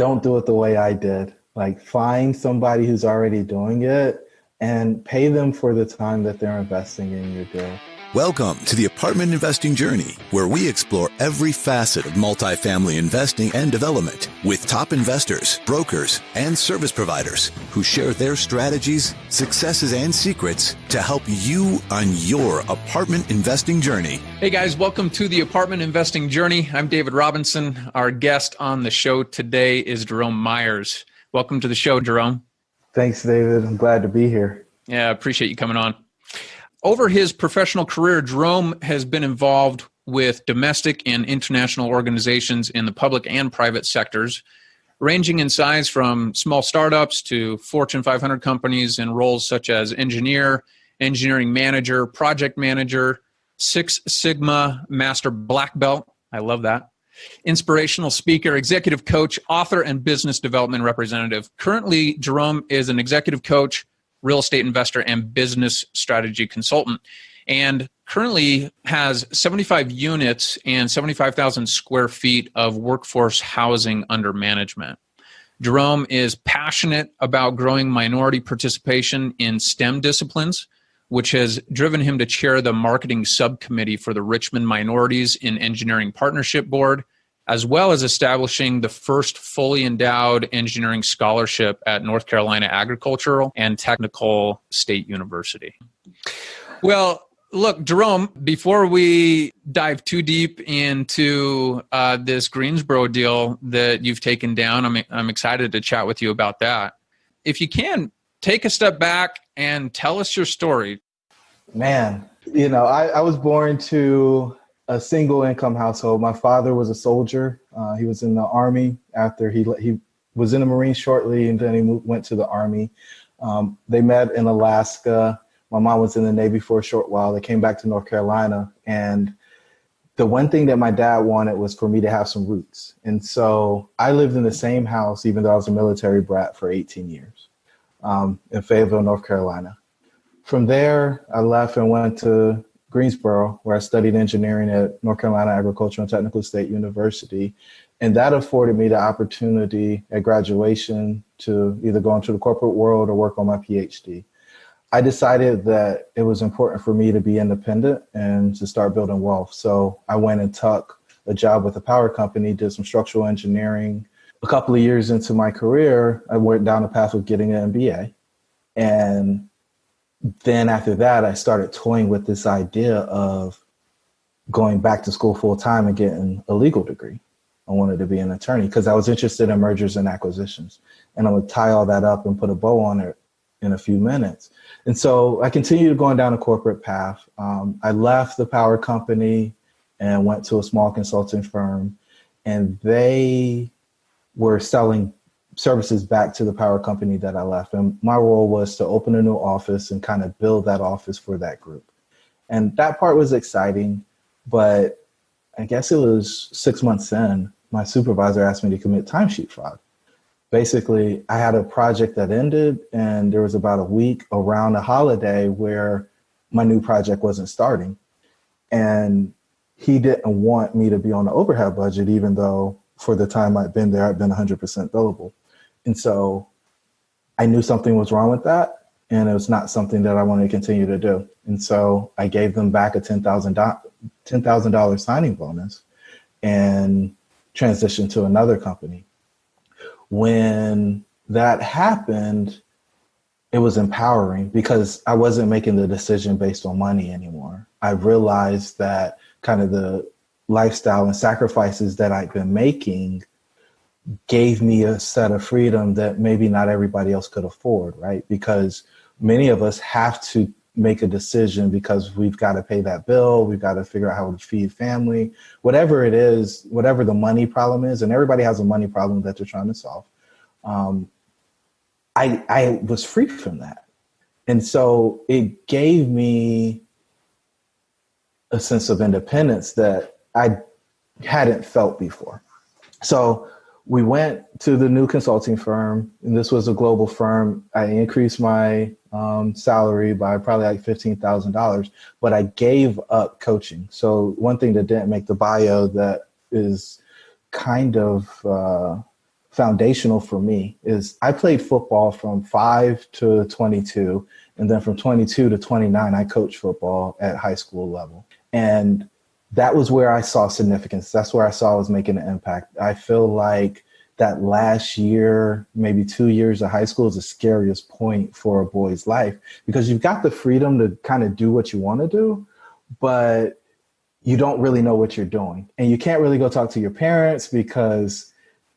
don't do it the way I did. Like find somebody who's already doing it and pay them for the time that they're investing in your deal. Welcome to the Apartment Investing Journey, where we explore every facet of multifamily investing and development with top investors, brokers, and service providers who share their strategies, successes, and secrets to help you on your apartment investing journey. Hey guys, welcome to the Apartment Investing Journey. I'm David Robinson. Our guest on the show today is Jerome Myers. Welcome to the show, Jerome. Thanks, David. I'm glad to be here. Yeah, I appreciate you coming on. Over his professional career, Jerome has been involved with domestic and international organizations in the public and private sectors, ranging in size from small startups to Fortune 500 companies in roles such as engineer, engineering manager, project manager, Six Sigma Master Black Belt. I love that. Inspirational speaker, executive coach, author, and business development representative. Currently, Jerome is an executive coach, real estate investor, and business strategy consultant, and currently has 75 units and 75,000 square feet of workforce housing under management. Jerome is passionate about growing minority participation in STEM disciplines, which has driven him to chair the marketing subcommittee for the Richmond Minorities in Engineering Partnership Board, as well as establishing the first fully endowed engineering scholarship at North Carolina Agricultural and Technical State University. Well, look, Jerome, before we dive too deep into this Greensboro deal that you've taken down, I'm excited to chat with you about that. If you can, take a step back and tell us your story. Man, I was born to a single income household. My father was a soldier. He was in the Army after he was in the Marines shortly, and then he went to the Army. They met in Alaska. My mom was in the Navy for a short while. They came back to North Carolina. And the one thing that my dad wanted was for me to have some roots. And so I lived in the same house, even though I was a military brat, for 18 years in Fayetteville, North Carolina. From there, I left and went to Greensboro, where I studied engineering at North Carolina Agricultural and Technical State University. And that afforded me the opportunity at graduation to either go into the corporate world or work on my PhD. I decided that it was important for me to be independent and to start building wealth. So I went and took a job with a power company, did some structural engineering. A couple of years into my career, I went down the path of getting an MBA. And then after that, I started toying with this idea of going back to school full time and getting a legal degree. I wanted to be an attorney because I was interested in mergers and acquisitions. And I would tie all that up and put a bow on it in a few minutes. And so I continued going down a corporate path. I left the power company and went to a small consulting firm, and they were selling services back to the power company that I left. And my role was to open a new office and kind of build that office for that group. And that part was exciting, but I guess it was 6 months in, my supervisor asked me to commit timesheet fraud. Basically, I had a project that ended, and there was about a week around a holiday where my new project wasn't starting. And he didn't want me to be on the overhead budget, even though for the time I'd been there, I'd been 100% billable. And so I knew something was wrong with that, and it was not something that I wanted to continue to do. And so I gave them back a $10,000 signing bonus and transitioned to another company. When that happened, it was empowering because I wasn't making the decision based on money anymore. I realized that kind of the lifestyle and sacrifices that I'd been making gave me a set of freedom that maybe not everybody else could afford, right? Because many of us have to make a decision because we've got to pay that bill, we've got to figure out how to feed family, whatever it is, whatever the money problem is, and everybody has a money problem that they're trying to solve. I was free from that. And so it gave me a sense of independence that I hadn't felt before. So we went to the new consulting firm, and this was a global firm. I increased my salary by probably like $15,000, but I gave up coaching. So one thing that didn't make the bio that is kind of foundational for me is I played football from 5 to 22. And then from 22 to 29, I coached football at high school level. And that was where I saw significance. That's where I saw I was making an impact. I feel like that last year, maybe 2 years of high school is the scariest point for a boy's life, because you've got the freedom to kind of do what you want to do, but you don't really know what you're doing. And you can't really go talk to your parents, because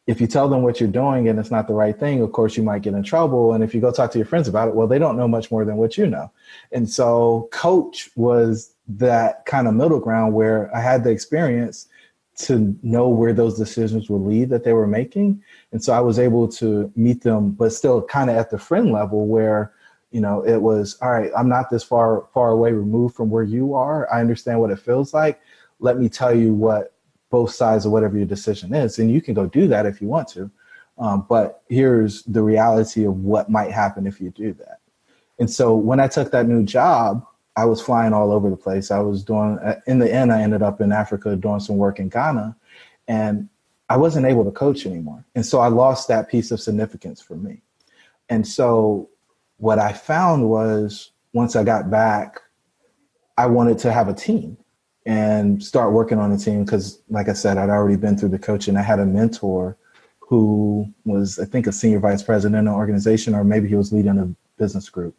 if you tell them what you're doing and it's not the right thing, of course, you might get in trouble. And if you go talk to your friends about it, well, they don't know much more than what you know. And so coach was that kind of middle ground where I had the experience to know where those decisions would lead that they were making. And so I was able to meet them, but still kind of at the friend level where, you know, it was, all right, I'm not this far away removed from where you are. I understand what it feels like. Let me tell you what both sides of whatever your decision is. And you can go do that if you want to. But here's the reality of what might happen if you do that. And so when I took that new job, I was flying all over the place. I was doing, in the end, I ended up in Africa doing some work in Ghana, and I wasn't able to coach anymore. And so I lost that piece of significance for me. And so what I found was once I got back, I wanted to have a team and start working on a team. Because like I said, I'd already been through the coaching. I had a mentor who was, I think, a senior vice president in an organization, or maybe he was leading a business group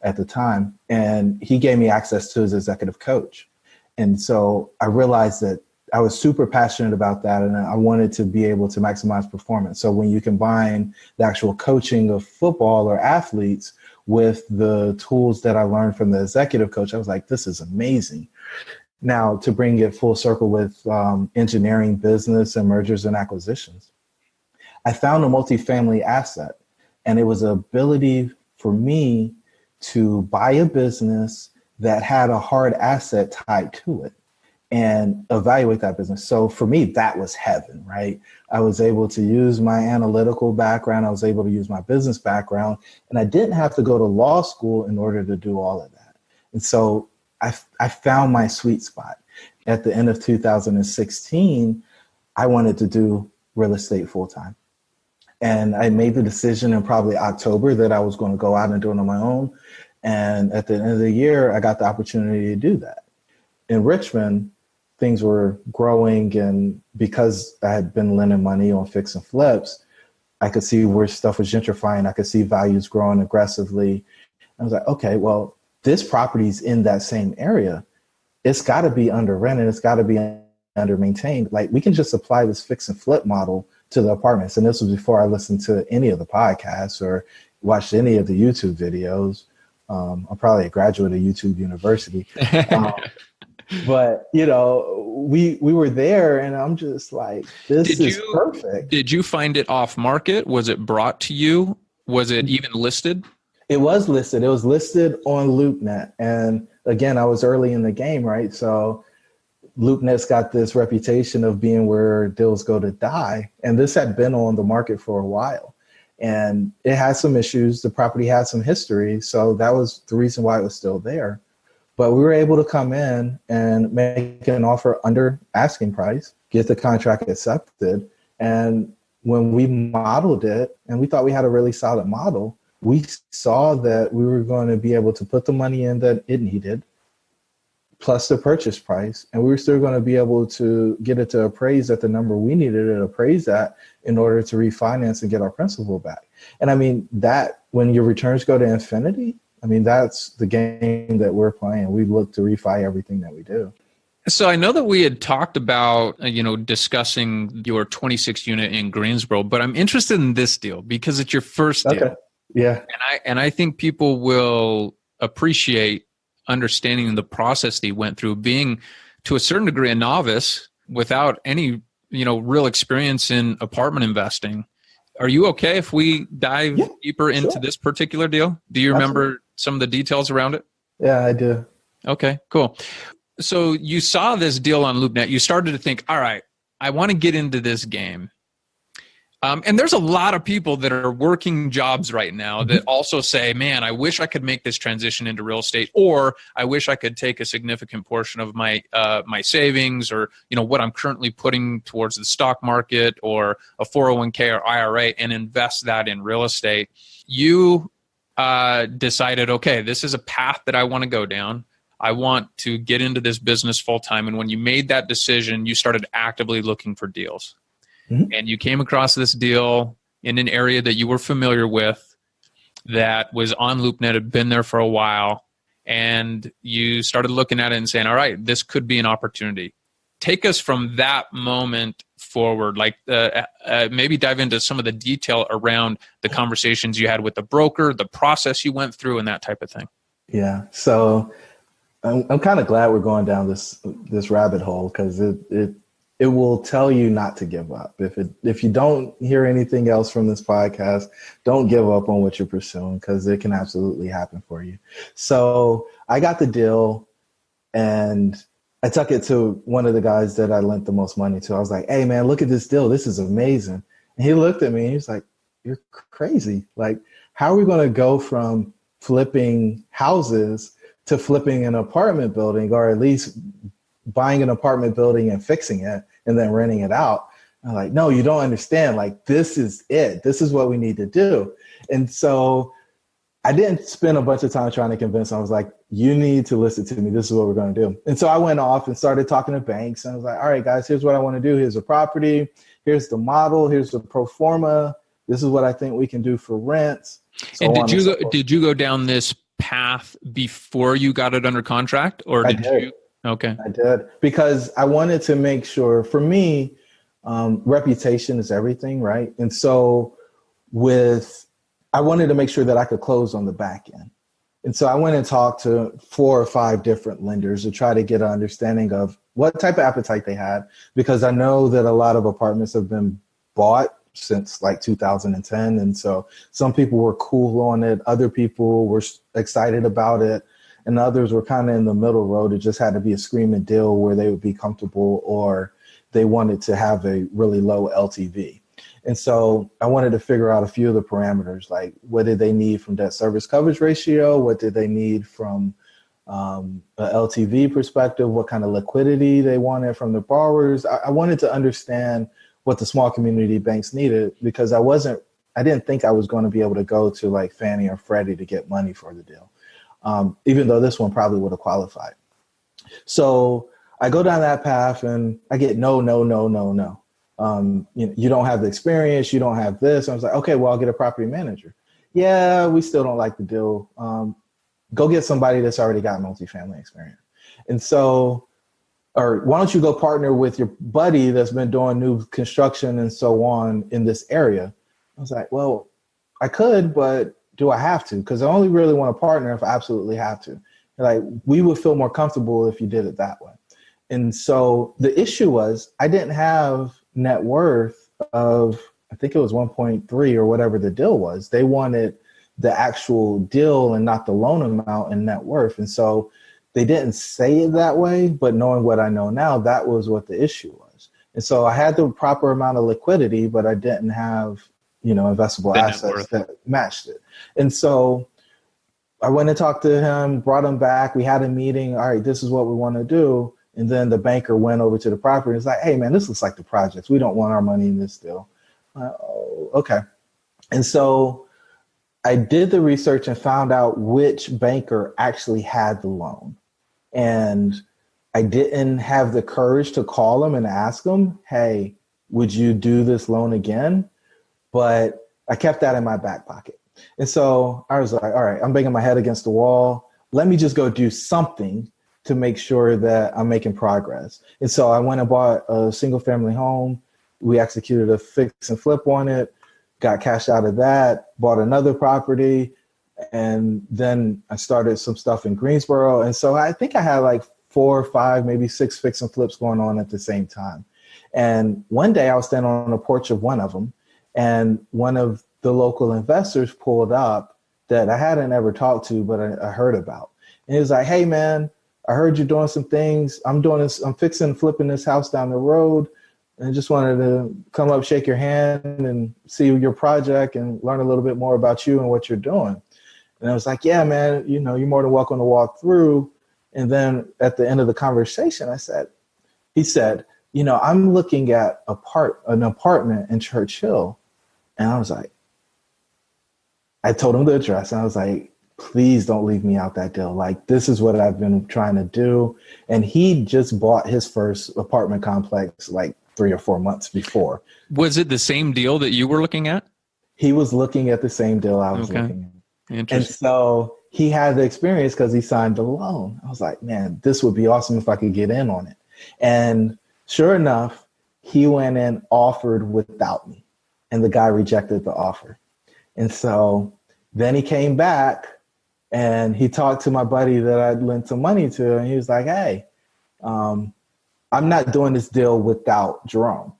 at the time. And he gave me access to his executive coach. And so I realized that I was super passionate about that, and I wanted to be able to maximize performance. So when you combine the actual coaching of football or athletes with the tools that I learned from the executive coach, I was like, this is amazing. Now, to bring it full circle with engineering, business, and mergers and acquisitions, I found a multifamily asset, and it was an ability for me to buy a business that had a hard asset tied to it and evaluate that business. So for me, that was heaven, right? I was able to use my analytical background. I was able to use my business background, and I didn't have to go to law school in order to do all of that. And so I found my sweet spot. At the end of 2016, I wanted to do real estate full time. And I made the decision in probably October that I was going to go out and do it on my own. And at the end of the year, I got the opportunity to do that. In Richmond, things were growing. And because I had been lending money on fix and flips, I could see where stuff was gentrifying. I could see values growing aggressively. I was like, okay, well, this property's in that same area. It's got to be under rented. It's got to be under maintained. Like, we can just apply this fix and flip model to the apartments. And this was before I listened to any of the podcasts or watched any of the YouTube videos. I'm probably a graduate of YouTube University. But, you know, we were there, and I'm just like, this is perfect. Did you find it off market? Was it brought to you? Was it even listed? It was listed. It was listed on LoopNet. And again, I was early in the game, right? So LoopNet's got this reputation of being where deals go to die. And this had been on the market for a while. And it had some issues. The property had some history. So that was the reason why it was still there. But we were able to come in and make an offer under asking price, get the contract accepted. And when we modeled it, and we thought we had a really solid model, we saw that we were going to be able to put the money in that it needed, plus the purchase price. And we were still going to be able to get it to appraise at the number we needed it to appraise at in order to refinance and get our principal back. And I mean, that when your returns go to infinity, I mean, that's the game that we're playing. We look to refi everything that we do. So I know that we had talked about, discussing your 26 unit in Greensboro, but I'm interested in this deal because it's your first deal. Okay. Yeah. And I think people will appreciate understanding the process that you went through, being to a certain degree a novice without any, real experience in apartment investing. Are you okay if we dive deeper into this particular deal? Do you remember some of the details around it? Yeah, I do. Okay, cool. So you saw this deal on LoopNet. You started to think, all right, I want to get into this game. And there's a lot of people that are working jobs right now that also say, man, I wish I could make this transition into real estate, or I wish I could take a significant portion of my my savings, or what I'm currently putting towards the stock market or a 401k or IRA, and invest that in real estate. You decided, okay, this is a path that I want to go down. I want to get into this business full time. And when you made that decision, you started actively looking for deals. And you came across this deal in an area that you were familiar with that was on LoopNet, had been there for a while, and you started looking at it and saying, all right, this could be an opportunity. Take us from that moment forward, like maybe dive into some of the detail around the conversations you had with the broker, the process you went through, and that type of thing. Yeah. So I'm kind of glad we're going down this rabbit hole, because it will tell you not to give up. If you don't hear anything else from this podcast, don't give up on what you're pursuing, because it can absolutely happen for you. So I got the deal, and I took it to one of the guys that I lent the most money to. I was like, hey man, look at this deal. This is amazing. And he looked at me and he was like, you're crazy. Like, how are we going to go from flipping houses to flipping an apartment building, or at least buying an apartment building and fixing it and then renting it out? I'm like, no, you don't understand. Like, this is it. This is what we need to do. And so I didn't spend a bunch of time trying to convince him. I was like, you need to listen to me. This is what we're going to do. And so I went off and started talking to banks. And I was like, all right, guys, here's what I want to do. Here's a property. Here's the model. Here's the pro forma. This is what I think we can do for rents. So and did you go down this path before you got it under contract, or did you? Okay. I did, because I wanted to make sure, for me, reputation is everything, right? And so I wanted to make sure that I could close on the back end. And so I went and talked to 4 or 5 different lenders to try to get an understanding of what type of appetite they had, because I know that a lot of apartments have been bought since like 2010. And so some people were cool on it. Other people were excited about it. And others were kind of in the middle road. It just had to be a screaming deal where they would be comfortable, or they wanted to have a really low LTV. And so I wanted to figure out a few of the parameters, like what did they need from debt service coverage ratio? What did they need from a LTV perspective? What kind of liquidity they wanted from the borrowers? I wanted to understand what the small community banks needed, because I didn't think I was going to be able to go to like Fannie or Freddie to get money for the deal. Even though this one probably would have qualified. So I go down that path and I get no. You don't have the experience. You don't have this. I was like, okay, well, I'll get a property manager. Yeah, we still don't like the deal. Go get somebody that's already got multifamily experience. And so, or why don't you go partner with your buddy that's been doing new construction and so on in this area? I was like, well, I could, but do I have to? Because I only really want to partner if I absolutely have to. Like, we would feel more comfortable if you did it that way. And so the issue was, I didn't have net worth of, I think it was 1.3 or whatever the deal was. They wanted the actual deal and not the loan amount and net worth. And so they didn't say it that way, but knowing what I know now, that was what the issue was. And so I had the proper amount of liquidity, but I didn't have, investable assets that matched it. And so I went and talked to him, brought him back. We had a meeting. All right, this is what we want to do. And then the banker went over to the property and was like, hey man, this looks like the projects. We don't want our money in this deal. Oh, okay. And so I did the research and found out which banker actually had the loan. And I didn't have the courage to call him and ask him, hey, would you do this loan again? But I kept that in my back pocket. And so I was like, all right, I'm banging my head against the wall. Let me just go do something to make sure that I'm making progress. And so I went and bought a single family home. We executed a fix and flip on it, got cash out of that, bought another property. And then I started some stuff in Greensboro. And so I think I had like 4 or 5, maybe 6 fix and flips going on at the same time. And one day I was standing on the porch of one of them, and one of the local investors pulled up that I hadn't ever talked to, but I heard about. And he was like, hey man, I heard you're doing some things. I'm doing this. I'm fixing and flipping this house down the road. and just wanted to come up, shake your hand, and see your project and learn a little bit more about you and what you're doing. And I was like, yeah, man, you're more than welcome to walk through. And then at the end of the conversation, he said, I'm looking at an apartment in Churchill. And I was like, I told him the address, and I was like, please don't leave me out that deal. Like, this is what I've been trying to do. And he just bought his first apartment complex like 3 or 4 months before. Was it the same deal that you were looking at? He was looking at the same deal I was looking at. Interesting. And so he had the experience because he signed the loan. I was like, man, this would be awesome if I could get in on it. And sure enough, he went in, offered without me, and the guy rejected the offer. And so then he came back and he talked to my buddy that I'd lent some money to, and he was like, hey, I'm not doing this deal without Jerome.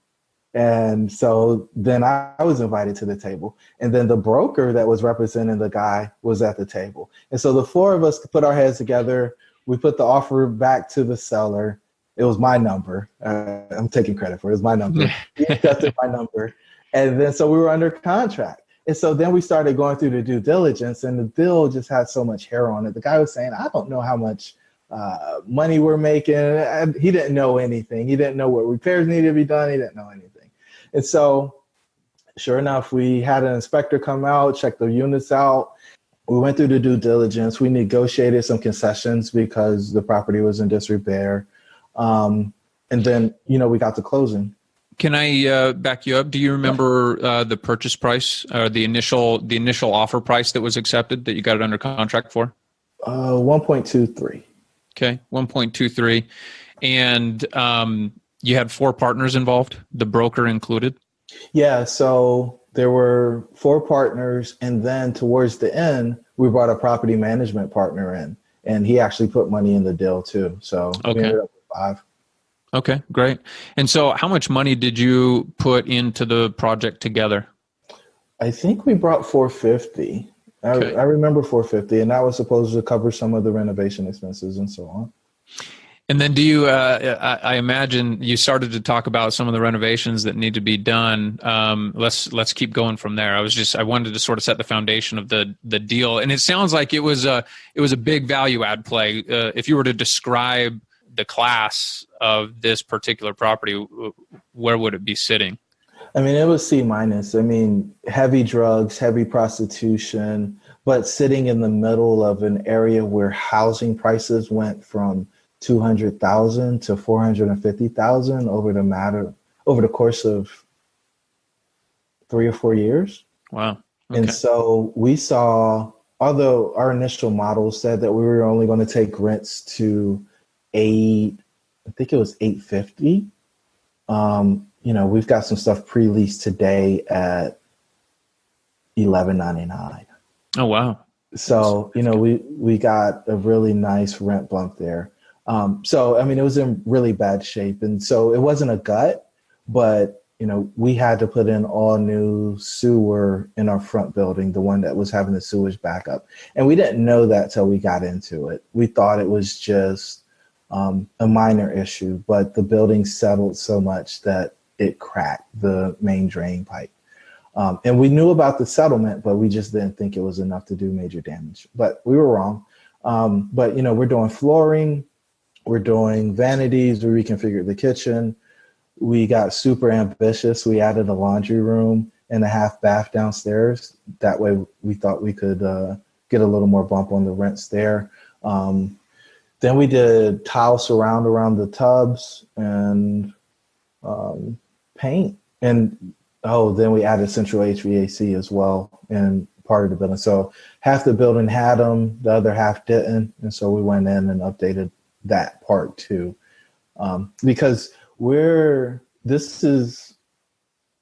And so then I was invited to the table, and then the broker that was representing the guy was at the table. And so the four of us put our heads together. We put the offer back to the seller. It was my number. I'm taking credit for it. It was my number. He accepted my number. And then so we were under contract. And so then we started going through the due diligence, and the bill just had so much hair on it. The guy was saying, I don't know how much money we're making. And he didn't know anything. He didn't know what repairs needed to be done. He didn't know anything. And so sure enough, we had an inspector come out, check the units out. We went through the due diligence. We negotiated some concessions because the property was in disrepair. And then, we got to closing. Can I back you up? Do you remember the purchase price or the initial offer price that was accepted that you got it under contract for? 1.23. Okay, 1.23. And you had 4 partners involved, the broker included? Yeah, so there were 4 partners, and then towards the end, we brought a property management partner in, and he actually put money in the deal too. So we ended up with 5. Okay, great. And so how much money did you put into the project together? I think we brought $450. Okay. I remember $450, and that was supposed to cover some of the renovation expenses and so on. And then do you, I imagine you started to talk about some of the renovations that need to be done. Let's keep going from there. I wanted to sort of set the foundation of the deal. And it sounds like it was a big value add play. If you were to describe the class of this particular property, where would it be sitting? I mean, it was C-. I mean, heavy drugs, heavy prostitution, but sitting in the middle of an area where housing prices went from $200,000 to $450,000 over the course of 3 or 4 years. Wow. Okay. And so we saw, although our initial model said that we were only going to take rents to I think it was $850. We've got some stuff pre-leased today at $11.99. Oh, wow. So, we got a really nice rent bump there. So, I mean, it was in really bad shape. And so it wasn't a gut, but, we had to put in all new sewer in our front building, the one that was having the sewage backup. And we didn't know that till we got into it. We thought it was just a minor issue, but the building settled so much that it cracked the main drain pipe. And we knew about the settlement, but we just didn't think it was enough to do major damage. But we were wrong. But, we're doing flooring. We're doing vanities. We reconfigured the kitchen. We got super ambitious. We added a laundry room and a half bath downstairs. That way we thought we could get a little more bump on the rents there. Then we did tile surround around the tubs and paint. And then we added central HVAC as well in part of the building. So half the building had them, the other half didn't. And so we went in and updated that part too. Because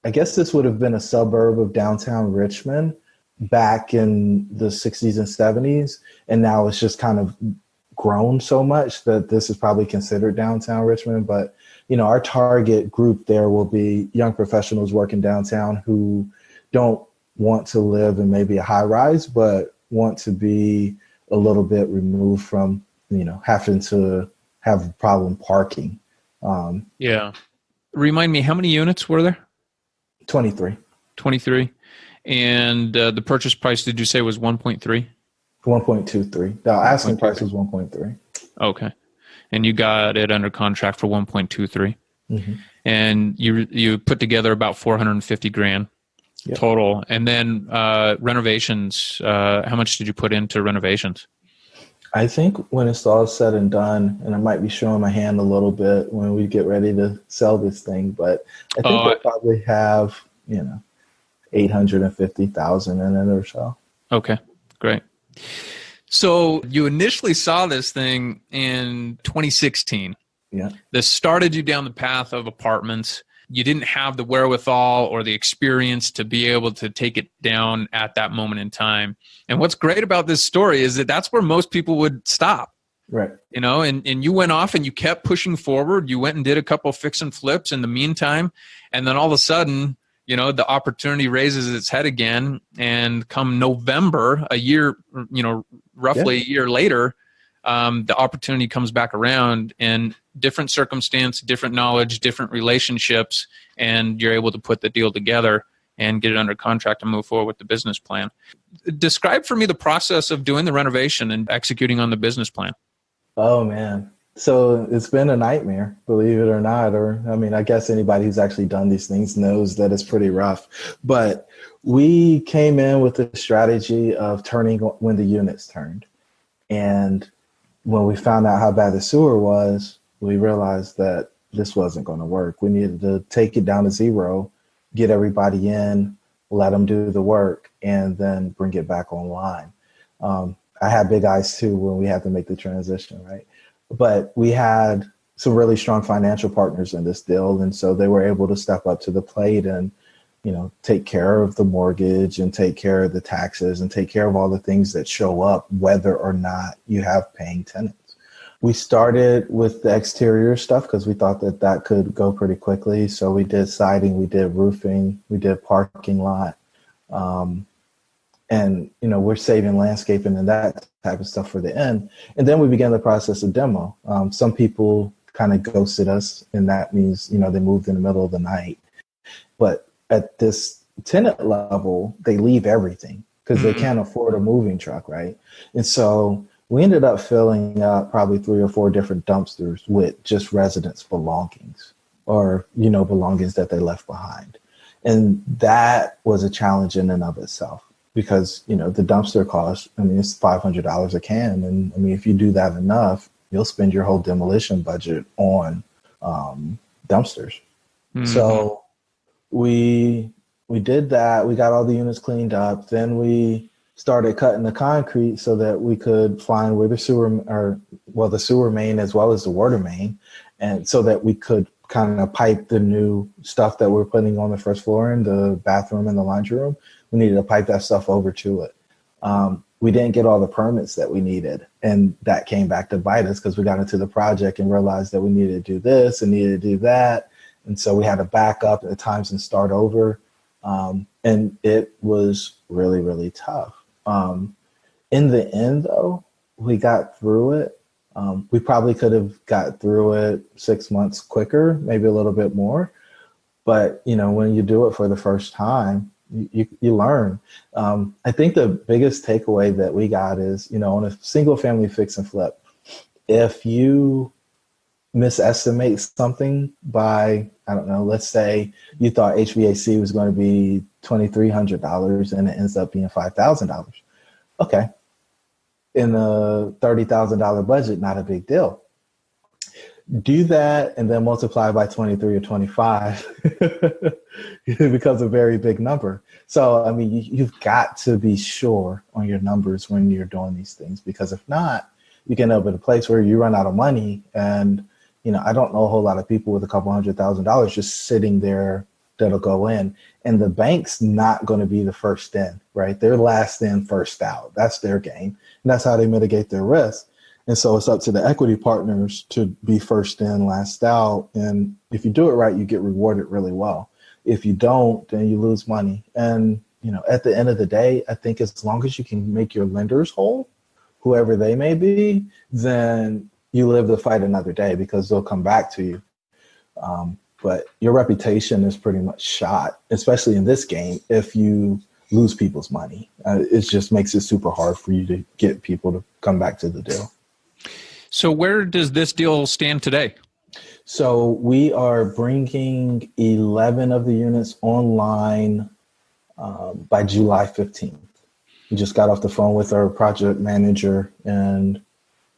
I guess this would have been a suburb of downtown Richmond back in the 60s and 70s. And now it's just kind of grown so much that this is probably considered downtown Richmond. But, our target group there will be young professionals working downtown who don't want to live in maybe a high rise, but want to be a little bit removed from, having to have a problem parking. Yeah. Remind me, how many units were there? 23. 23. And the purchase price, did you say was 1.3? 1.23. The asking price was 1.3. Okay. And you got it under contract for 1.23. Mm-hmm. And you put together about 450 grand total. And then renovations, how much did you put into renovations? I think when it's all said and done, and I might be showing my hand a little bit when we get ready to sell this thing, but I think we'll probably have, 850,000 in it or so. Okay, great. So you initially saw this thing in 2016. Yeah. This started you down the path of apartments. You didn't have the wherewithal or the experience to be able to take it down at that moment in time. And what's great about this story is that that's where most people would stop. Right. And you went off and you kept pushing forward. You went and did a couple fix and flips in the meantime. And then all of a sudden, the opportunity raises its head again. And come November, a year, roughly a year later, the opportunity comes back around, and different circumstance, different knowledge, different relationships, and you're able to put the deal together and get it under contract and move forward with the business plan. Describe for me the process of doing the renovation and executing on the business plan. Oh, man. So it's been a nightmare, believe it or not. I guess anybody who's actually done these things knows that it's pretty rough. But we came in with the strategy of turning when the units turned. And when we found out how bad the sewer was, we realized that this wasn't going to work. We needed to take it down to zero, get everybody in, let them do the work, and then bring it back online. I had big eyes too when we had to make the transition, right? But we had some really strong financial partners in this deal. And so they were able to step up to the plate and, take care of the mortgage and take care of the taxes and take care of all the things that show up, whether or not you have paying tenants. We started with the exterior stuff because we thought that could go pretty quickly. So we did siding, we did roofing, we did parking lot. And, we're saving landscaping and that type of stuff for the end. And then we began the process of demo. Some people kind of ghosted us, and that means, they moved in the middle of the night. But at this tenant level, they leave everything because they can't afford a moving truck, right? And so we ended up filling up probably 3 or 4 different dumpsters with just residents' belongings or, belongings that they left behind. And that was a challenge in and of itself. Because, the dumpster cost, it's $500 a can. And if you do that enough, you'll spend your whole demolition budget on dumpsters. Mm-hmm. So we did that. We got all the units cleaned up. Then we started cutting the concrete so that we could find where the sewer main as well as the water main. And so that we could kind of pipe the new stuff that we're putting on the first floor in the bathroom and the laundry room. We needed to pipe that stuff over to it. We didn't get all the permits that we needed. And that came back to bite us because we got into the project and realized that we needed to do this and needed to do that. And so we had to back up at times and start over. And it was really, really tough. In the end, though, we got through it. We probably could have got through it 6 months quicker, maybe a little bit more. But, when you do it for the first time, you learn. I think the biggest takeaway that we got is, on a single family fix and flip, if you misestimate something by, I don't know, let's say you thought HVAC was going to be $2,300 and it ends up being $5,000. Okay. In a $30,000 budget, not a big deal. Do that and then multiply by 23 or 25 it becomes a very big number. So, you've got to be sure on your numbers when you're doing these things, because if not, you can end up at a place where you run out of money. And, I don't know a whole lot of people with a couple $100,000 just sitting there that'll go in. And the bank's not going to be the first in, right? They're last in, first out. That's their game. And that's how they mitigate their risk. And so it's up to the equity partners to be first in, last out. And if you do it right, you get rewarded really well. If you don't, then you lose money. And, at the end of the day, I think as long as you can make your lenders whole, whoever they may be, then you live to fight another day because they'll come back to you. but your reputation is pretty much shot, especially in this game, if you lose people's money. It just makes it super hard for you to get people to come back to the deal. So where does this deal stand today? So we are bringing 11 of the units online by July 15th. We just got off the phone with our project manager, and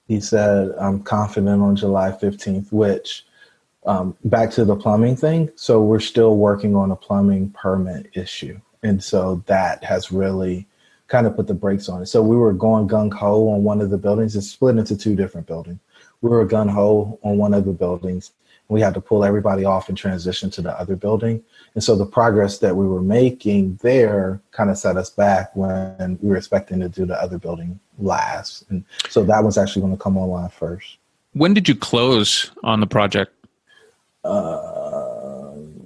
he said, I'm confident on July 15th, which back to the plumbing thing. So we're still working on a plumbing permit issue. And so that has really kind of put the brakes on it. So we were going gung-ho on one of the buildings. It's split into two different buildings. We were gun-ho on one of the buildings. We had to pull everybody off and transition to the other building. And so the progress that we were making there kind of set us back when we were expecting to do the other building last. And so that was actually going to come online first. When did you close on the project?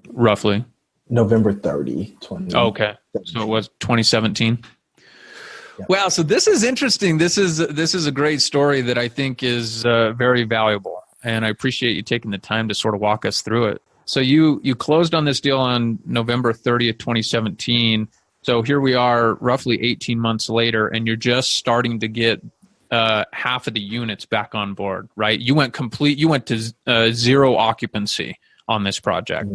Roughly. November 30, 20. Okay. So it was 2017. Yeah. Wow. So this is interesting. This is a great story that I think is very valuable. And I appreciate you taking the time to sort of walk us through it. So you closed on this deal on November 30th, 2017. So here we are roughly 18 months later, and you're just starting to get half of the units back on board, right? You went to zero occupancy on this project.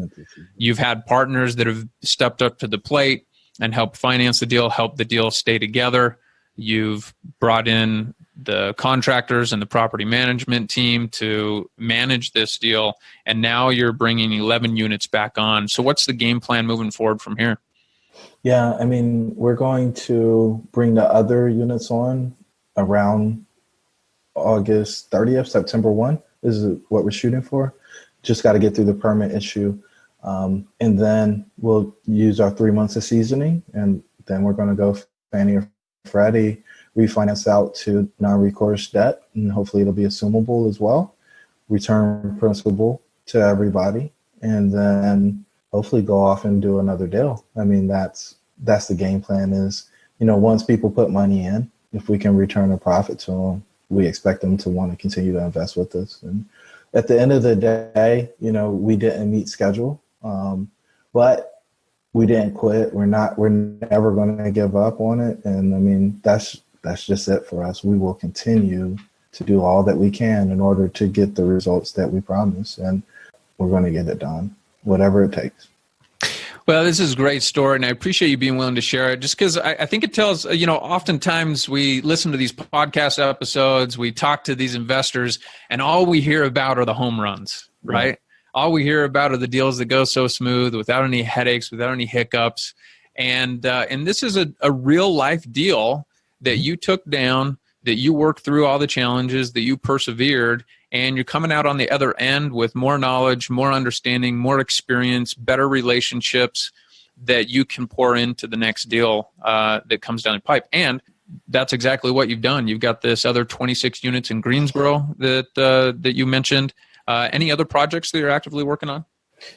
You've had partners that have stepped up to the plate and helped finance the deal, help the deal stay together. You've brought in the contractors and the property management team to manage this deal, and now you're bringing 11 units back on. So what's the game plan moving forward from here? Yeah, I mean, we're going to bring the other units on around August 30th, September 1 is what we're shooting for. Just got to get through the permit issue. And then we'll use our 3 months of seasoning, and then we're going to go Fannie or Freddie, refinance out to non-recourse debt, and hopefully it'll be assumable as well. Return principal to everybody, and then hopefully go off and do another deal. I mean, that's the game plan is, once people put money in, if we can return a profit to them, we expect them to want to continue to invest with us. And at the end of the day, we didn't meet schedule, but we didn't quit. We're never going to give up on it. And I mean, that's just it for us. We will continue to do all that we can in order to get the results that we promise. And we're going to get it done, whatever it takes. Well, this is a great story, and I appreciate you being willing to share it, just because I think it tells, oftentimes we listen to these podcast episodes, we talk to these investors, and all we hear about are the home runs, right? Yeah. All we hear about are the deals that go so smooth, without any headaches, without any hiccups. And this is a real life deal that you took down, that you worked through all the challenges, that you persevered, and you're coming out on the other end with more knowledge, more understanding, more experience, better relationships that you can pour into the next deal that comes down the pipe. And that's exactly what you've done. You've got this other 26 units in Greensboro that you mentioned. Any other projects that you're actively working on?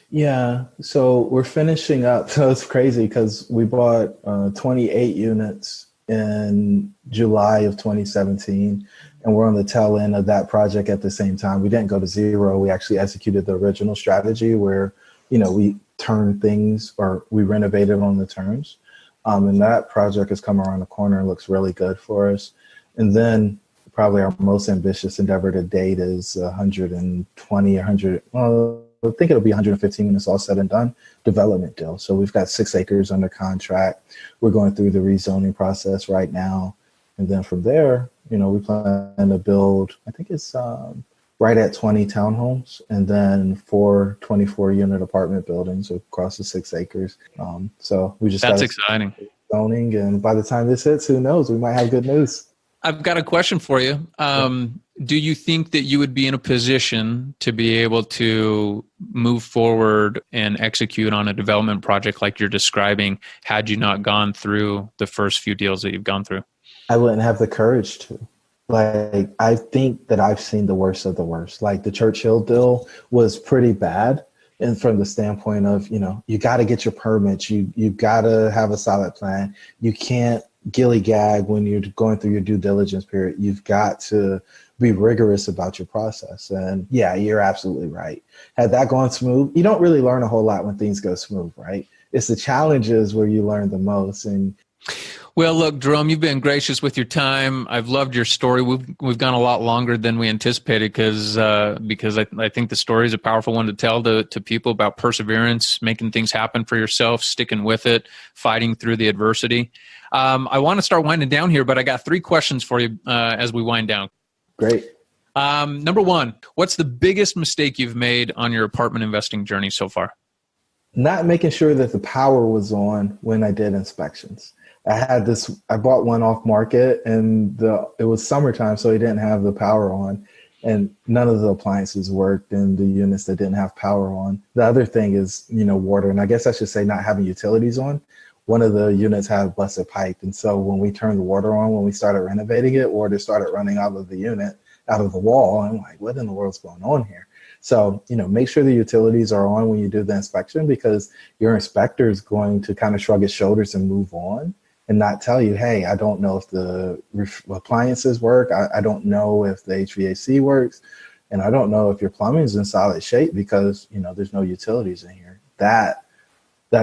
Yeah, so we're finishing up. So it's crazy because we bought 28 units in July of 2017, and we're on the tail end of that project at the same time. We didn't go to zero. We actually executed the original strategy where, we turned things, or we renovated on the terms. And that project has come around the corner and looks really good for us. And then probably our most ambitious endeavor to date is 120, 100, I think it'll be 115 when it's all said and done, development deal. So we've got 6 acres under contract. We're going through the rezoning process right now. And then from there, we plan to build, I think it's right at 20 townhomes, and then 4 24-unit apartment buildings across the 6 acres. So we just That's exciting. Zoning, and by the time this hits, who knows? We might have good news. I've got a question for you. Do you think that you would be in a position to be able to move forward and execute on a development project like you're describing had you not gone through the first few deals that you've gone through? I wouldn't have the courage to. I think that I've seen the worst of the worst. Like the Churchill deal was pretty bad. And from the standpoint of, you got to get your permits. You got to have a solid plan. You can't gilly gag when you're going through your due diligence period. You've got to be rigorous about your process. And yeah, you're absolutely right. Had that gone smooth, you don't really learn a whole lot when things go smooth, right? It's the challenges where you learn the most. And well, look, Jerome, you've been gracious with your time. I've loved your story. We've gone a lot longer than we anticipated because I think the story is a powerful one to tell to people about perseverance, making things happen for yourself, sticking with it, fighting through the adversity. I want to start winding down here, but I got 3 questions for you as we wind down. great. Number 1, what's the biggest mistake you've made on your apartment investing journey so far? Not making sure that the power was on when I did inspections. I bought one off market and it was summertime, so it didn't have the power on, and none of the appliances worked in the units that didn't have power on. The other thing is, water. And I guess I should say not having utilities on. One of the units had busted pipe. And so when we turned the water on, when we started renovating it, water started running out of the unit, out of the wall. And I'm like, what in the world's going on here? So, make sure the utilities are on when you do the inspection, because your inspector is going to kind of shrug his shoulders and move on and not tell you, hey, I don't know if the appliances work. I don't know if the HVAC works. And I don't know if your plumbing is in solid shape because, there's no utilities in here. That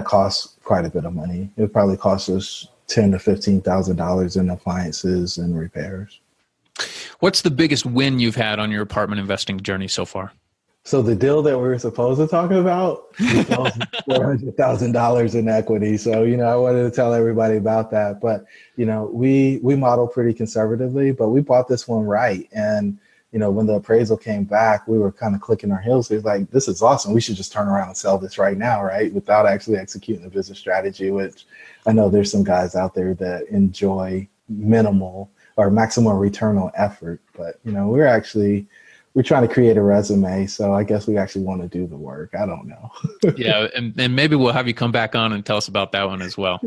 costs quite a bit of money. It would probably cost us $10,000 to $15,000 in appliances and repairs. What's the biggest win you've had on your apartment investing journey so far? So the deal that we were supposed to talk about, $400,000 in equity. So, I wanted to tell everybody about that. But, we model pretty conservatively, but we bought this one right. And, when the appraisal came back, we were kind of clicking our heels. It was like, this is awesome. We should just turn around and sell this right now, right? Without actually executing a business strategy, which I know there's some guys out there that enjoy minimal or maximum return on effort. But, we're trying to create a resume. So I guess we actually want to do the work. I don't know. Yeah. And maybe we'll have you come back on and tell us about that one as well.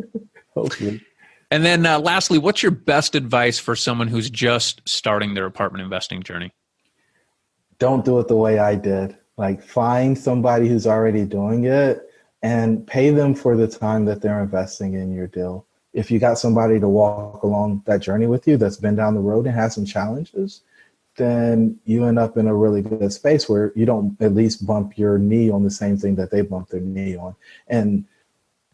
Hopefully. And then lastly, what's your best advice for someone who's just starting their apartment investing journey? Don't do it the way I did. Like, find somebody who's already doing it and pay them for the time that they're investing in your deal. If you got somebody to walk along that journey with you that's been down the road and has some challenges, then you end up in a really good space where you don't at least bump your knee on the same thing that they bumped their knee on. And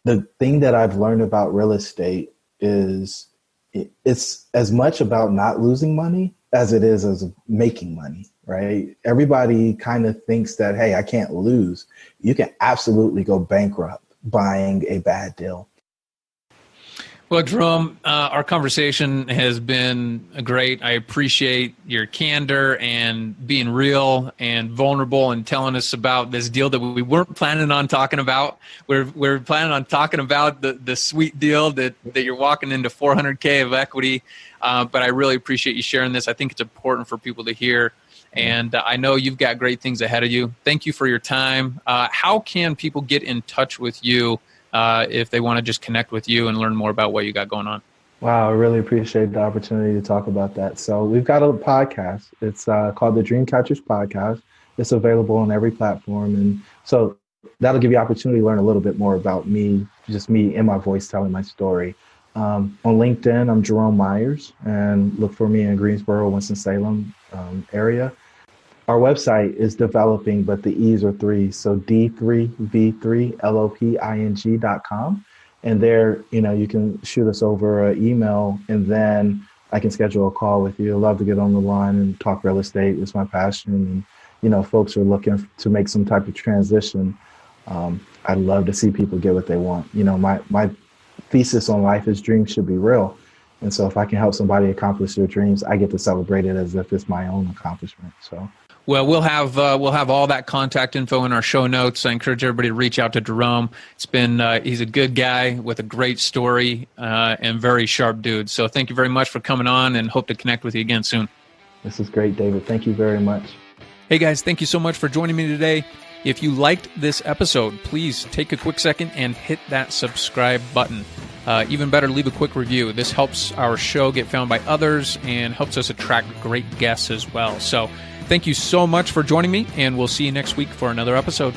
the thing that I've learned about real estate is it's as much about not losing money as it is as making money, right? Everybody kind of thinks that, hey, I can't lose. You can absolutely go bankrupt buying a bad deal. Well, Jerome, our conversation has been great. I appreciate your candor and being real and vulnerable and telling us about this deal that we weren't planning on talking about. We're planning on talking about the sweet deal that you're walking into $400K of equity. But I really appreciate you sharing this. I think it's important for people to hear. And I know you've got great things ahead of you. Thank you for your time. How can people get in touch with you if they want to just connect with you and learn more about what you got going on? Wow, I really appreciate the opportunity to talk about that. So we've got a podcast. It's called the Dream Catchers Podcast. It's available on every platform. And so that'll give you opportunity to learn a little bit more about me, just me in my voice telling my story. On LinkedIn, I'm Jerome Myers, and look for me in Greensboro, Winston-Salem area. Our website is developing, but the E's are 3. So D3V3LOPING.com. And there, you can shoot us over an email, and then I can schedule a call with you. I'd love to get on the line and talk real estate. It's my passion. And, folks are looking to make some type of transition. I'd love to see people get what they want. My thesis on life is dreams should be real. And so if I can help somebody accomplish their dreams, I get to celebrate it as if it's my own accomplishment. So. Well, we'll have all that contact info in our show notes. I encourage everybody to reach out to Jerome. He's a good guy with a great story and very sharp dude. So thank you very much for coming on, and hope to connect with you again soon. This is great, David. Thank you very much. Hey guys, thank you so much for joining me today. If you liked this episode, please take a quick second and hit that subscribe button. Even better, leave a quick review. This helps our show get found by others and helps us attract great guests as well. So thank you so much for joining me, and we'll see you next week for another episode.